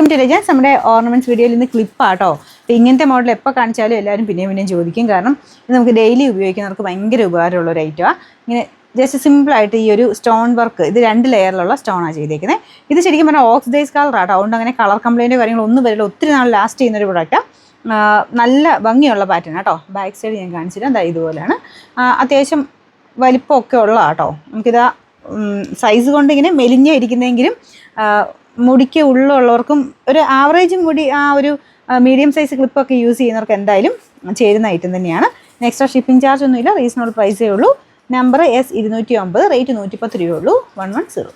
Welcome to രജൻസ്. നമ്മുടെ ornaments വീഡിയോയിൽ ഇന്ന് ക്ലിപ്പാട്ടോ. അപ്പോൾ ഇങ്ങനത്തെ മോഡൽ എപ്പോൾ കാണിച്ചാലും എല്ലാവരും പിന്നെയും ചോദിക്കും. കാരണം ഇത് നമുക്ക് ഡെയിലി ഉപയോഗിക്കുന്നവർക്ക് ഭയങ്കര ഉപകാരമുള്ള ഒരു ഐറ്റമാണ്. ഇങ്ങനെ ജസ്റ്റ് സിമ്പിളായിട്ട് ഈ ഒരു സ്റ്റോൺ വർക്ക്, ഇത് 2 ലെയറിലുള്ള സ്റ്റോണാണ് ചെയ്തേക്കുന്നത്. ഇത് ശരിക്കും പറഞ്ഞാൽ ഓക്സിഡൈസ് കളറാട്ടോ. അതുകൊണ്ട് അങ്ങനെ കളർ കംപ്ലൈൻറ്റ് കാര്യങ്ങളൊന്നും വരില്ല. ഒത്തിരി നാൾ ലാസ്റ്റ് ചെയ്യുന്നൊരു പ്രൊഡക്റ്റാണ്. നല്ല ഭംഗിയുള്ള പാറ്റേൺ കേട്ടോ. ബാക്ക് സൈഡ് ഞാൻ കാണിച്ചിട്ട് എന്താ ഇതുപോലെയാണ്. അത്യാവശ്യം വലിപ്പമൊക്കെ ഉള്ളതാട്ടോ. നമുക്കിതാ സൈസ് കൊണ്ട് ഇങ്ങനെ മെലിഞ്ഞേ ഇരിക്കുന്നതെങ്കിലും മുടിക്ക് ഉള്ളുള്ളവർക്കും ഒരു ആവറേജ് മുടി ആ ഒരു മീഡിയം സൈസ് ക്ലിപ്പൊക്കെ യൂസ് ചെയ്യുന്നവർക്ക് എന്തായാലും ചേരുന്ന ഐറ്റം തന്നെയാണ്. എക്സ്ട്രാ ഷിപ്പിംഗ് ചാർജ് ഒന്നുമില്ല, റീസണബിൾ പ്രൈസേ ഉള്ളൂ. നമ്പർ S209, റേറ്റ് 110 രൂപയുള്ളൂ. 110.